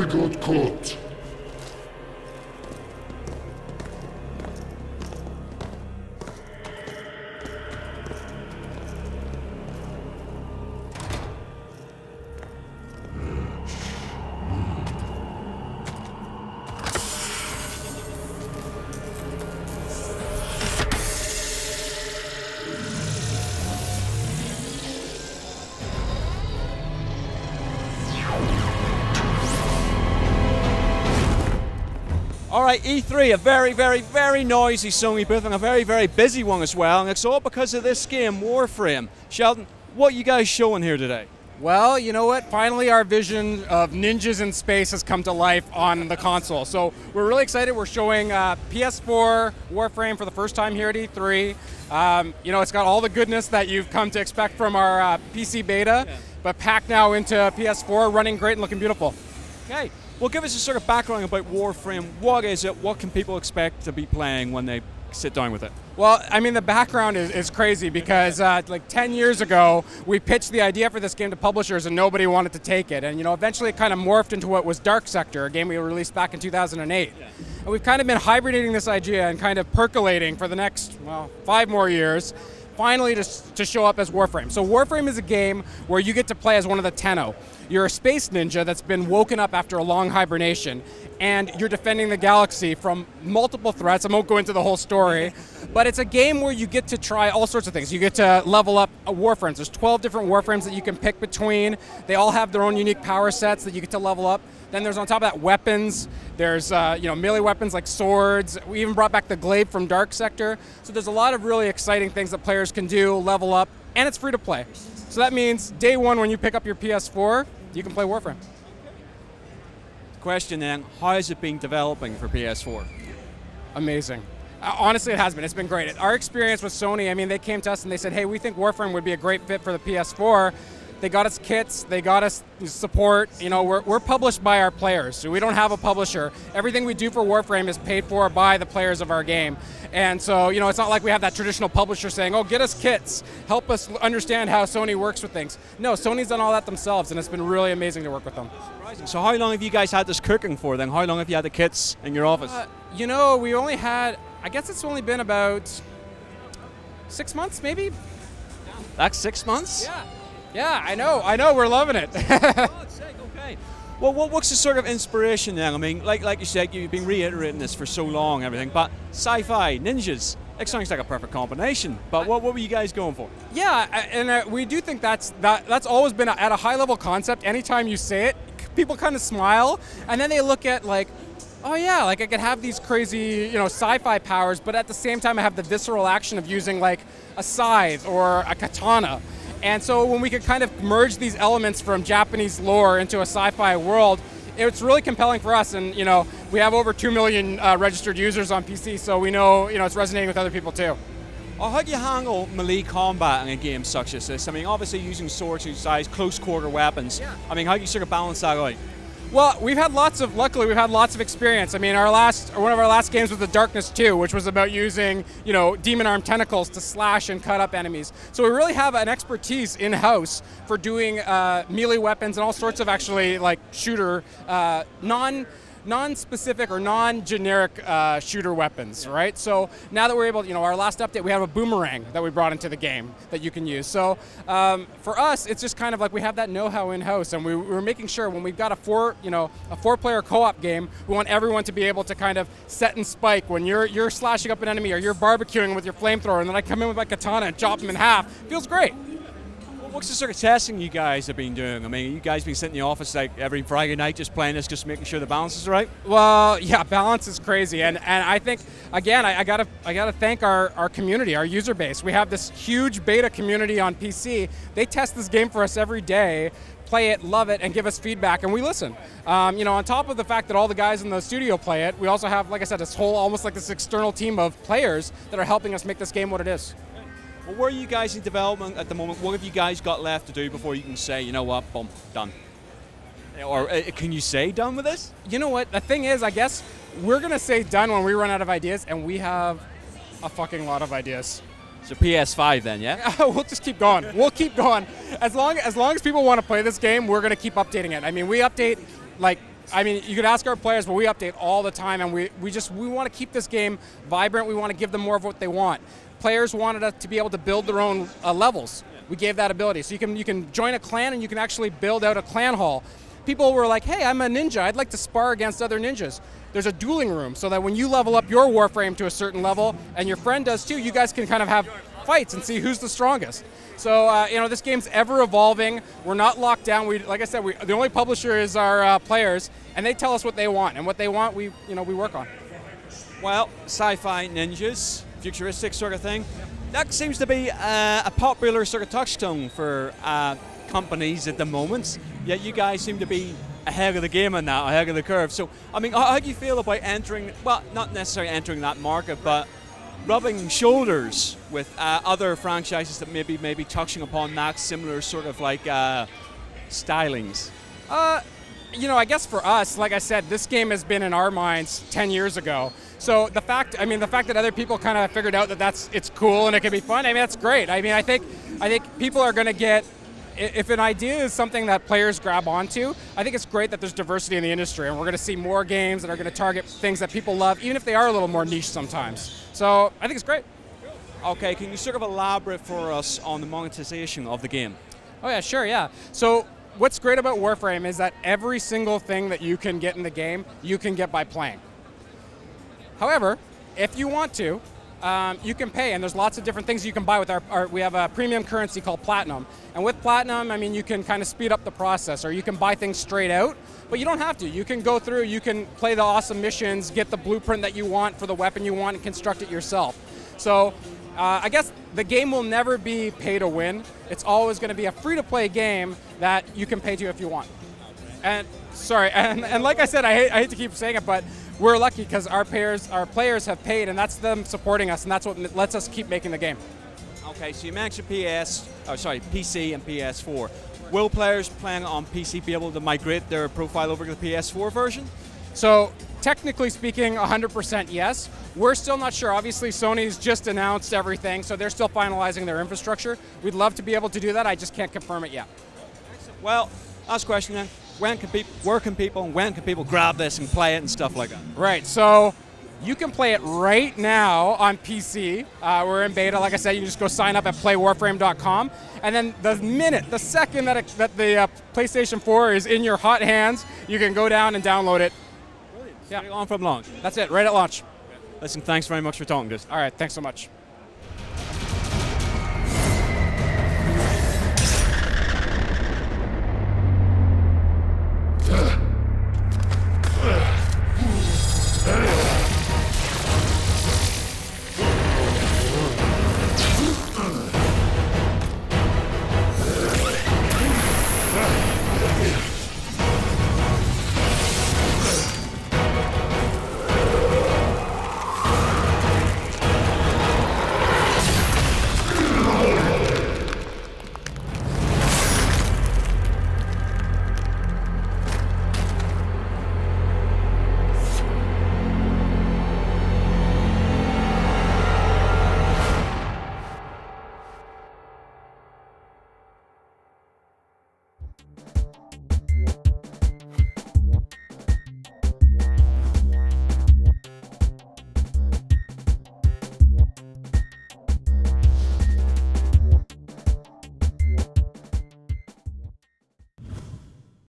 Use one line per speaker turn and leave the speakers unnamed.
got caught.
All right, E3, a very, very, very noisy Sony booth and a very, very busy one as well, and it's all because of this game, Warframe. Sheldon, what are you guys showing here today?
Well, you know what? Finally, our vision of ninjas in space has come to life on the console. So we're really excited. We're showing PS4 Warframe for the first time here at E3. You know, it's got all the goodness that you've come to expect from our PC beta, but packed now into PS4, running great and looking beautiful.
Okay. Well, give us a sort of background about Warframe. What is it? What can people expect to be playing when they sit down with it?
Well, I mean, the background is crazy because like 10 years ago, we pitched the idea for this game to publishers and nobody wanted to take it. And, you know, eventually it kind of morphed into what was Dark Sector, a game we released back in 2008. Yeah. And we've kind of been hibernating this idea and kind of percolating for the next, well, 5 more years, finally to show up as Warframe. So Warframe is a game where you get to play as one of the Tenno. You're a space ninja that's been woken up after a long hibernation, and you're defending the galaxy from multiple threats. I won't go into the whole story, but it's a game where you get to try all sorts of things. You get to level up Warframes. There's 12 different Warframes that you can pick between. They all have their own unique power sets that you get to level up. Then there's on top of that weapons. There's you know, melee weapons like swords. We even brought back the glaive from Dark Sector. So there's a lot of really exciting things that players can do, level up, and it's free to play. So that means day one when you pick up your PS4, you can play Warframe.
Question then, how has it been developing for PS4?
Amazing. Honestly, it has been. It's been great. Our experience with Sony, I mean, they came to us and they said, hey, we think Warframe would be a great fit for the PS4. They got us kits, they got us support. You know, we're published by our players, so we don't have a publisher. Everything we do for Warframe is paid for by the players of our game. And so, you know, it's not like we have that traditional publisher saying, oh, get us kits, help us understand how Sony works with things. No, Sony's done all that themselves, and it's been really amazing to work with them.
Surprising. So how long have you guys had this cooking for then? How long have you had the kits in your office?
You know, we only had, I guess it's only been about 6 months, maybe?
That's 6 months?
Yeah. Yeah, I know, we're loving it.
Okay. Well, what's the sort of inspiration then? I mean, like you said, you've been reiterating this for so long, and everything, but sci-fi, ninjas, it sounds like a perfect combination. But what were you guys going for?
Yeah, and we do think that's always been at a high level concept. Anytime you say it, people kind of smile, and then they look at like, oh yeah, like I could have these crazy, you know, sci-fi powers, but at the same time I have the visceral action of using like a scythe or a katana. And so when we could kind of merge these elements from Japanese lore into a sci-fi world, it's really compelling for us. And you know, we have over 2 million registered users on PC, so we know, you know, it's resonating with other people too.
Oh, how do you handle melee combat in a game such as this? I mean, obviously using swords, size, close quarter weapons. Yeah. I mean, how do you sort of balance that out?
Well, luckily we've had lots of experience. I mean, one of our last games was The Darkness 2, which was about using, you know, demon arm tentacles to slash and cut up enemies. So we really have an expertise in-house for doing melee weapons and all sorts of actually like shooter, non-specific or non-generic shooter weapons, right? So now that we're able to, you know, our last update, we have a boomerang that we brought into the game that you can use. So for us, it's just kind of like we have that know-how in-house, and we're making sure when we've got a four-player co-op game, we want everyone to be able to kind of set and spike when you're slashing up an enemy or you're barbecuing with your flamethrower, and then I come in with my katana and chop them in half. It feels great.
What's the sort of testing you guys have been doing? I mean, you guys been sitting in the office like every Friday night just playing this, just making sure the balance is right?
Well, yeah, balance is crazy, and I think again, I gotta thank our community, our user base. We have this huge beta community on PC. They test this game for us every day, play it, love it, and give us feedback, and we listen. You know, on top of the fact that all the guys in the studio play it, we also have, like I said, this whole almost like this external team of players that are helping us make this game what it is.
Well, where are you guys in development at the moment? What have you guys got left to do before you can say, you know what, boom, done? Or can you say done with this?
You know what, the thing is, I guess we're going to say done when we run out of ideas, and we have a fucking lot of ideas.
So PS5 then, yeah?
We'll just keep going. We'll keep going. As long as people want to play this game, we're going to keep updating it. I mean, we update like I mean, you could ask our players, but we update all the time, and we want to keep this game vibrant. We want to give them more of what they want. Players wanted us to be able to build their own levels. We gave that ability. So you can join a clan, and you can actually build out a clan hall. People were like, hey, I'm a ninja. I'd like to spar against other ninjas. There's a dueling room, so that when you level up your Warframe to a certain level, and your friend does too, you guys can kind of have fights and see who's the strongest. So this game's ever evolving. We're not locked down. Like I said, the only publisher is our players, and they tell us what they want, and what they want, we work on.
Well, sci-fi ninjas, futuristic sort of thing. That seems to be a popular sort of touchstone for companies at the moment. Yet you guys seem to be ahead of the game on that, ahead of the curve. So, I mean, how do you feel about entering? Well, not necessarily entering that market, but rubbing shoulders with other franchises that maybe touching upon that similar sort of like stylings?
I guess for us, like I said, this game has been in our minds 10 years ago. So the fact that other people kind of figured out that it's cool and it can be fun, I mean, that's great. I mean, I think people are going to get, if an idea is something that players grab onto, I think it's great that there's diversity in the industry, and we're going to see more games that are going to target things that people love, even if they are a little more niche sometimes. So I think it's great.
Okay, can you sort of elaborate for us on the monetization of the game?
Oh yeah, sure, yeah. So what's great about Warframe is that every single thing that you can get in the game, you can get by playing. However, if you want to, you can pay, and there's lots of different things you can buy with we have a premium currency called Platinum. And with Platinum, I mean, you can kind of speed up the process, or you can buy things straight out, but you don't have to. You can go through, you can play the awesome missions, get the blueprint that you want for the weapon you want, and construct it yourself. So I guess the game will never be pay to win. It's always going to be a free-to-play game that you can pay to if you want. And sorry, and like I said, I hate to keep saying it, but we're lucky because our players have paid, and that's them supporting us, and that's what lets us keep making the game.
Okay, so you mentioned PC and PS4. Will players playing on PC be able to migrate their profile over to the PS4 version?
So technically speaking, 100% yes. We're still not sure. Obviously, Sony's just announced everything, so they're still finalizing their infrastructure. We'd love to be able to do that. I just can't confirm it yet.
Well, last question then. When can people grab this and play it and stuff like that?
Right, so you can play it right now on PC. We're in beta, like I said. You can just go sign up at playwarframe.com. And then the second that the PlayStation 4 is in your hot hands, you can go down and download it.
Brilliant. Yeah. On from launch.
That's it, right at launch.
Listen, thanks very much for talking to us.
All right, thanks so much.